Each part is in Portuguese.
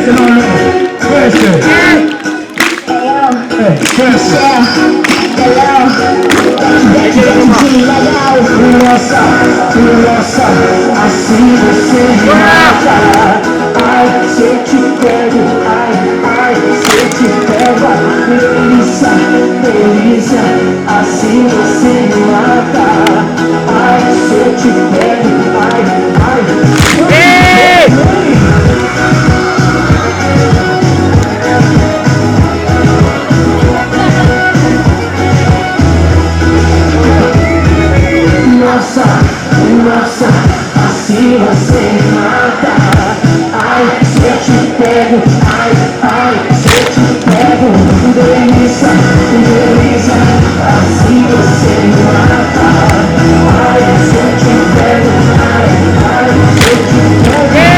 Questo no, Nossa, assim você me mata. Ai, se eu te pego, ai, se eu te pego. Delícia, delícia, assim você me mata. Ai, se eu te pego, Nossa, assim você me mata. Ai, se eu te pego, ai, se eu te pego. Delícia, delícia, assim você me mata. Ai, se eu te pego, ai, se eu te pego.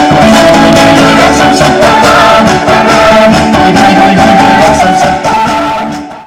Some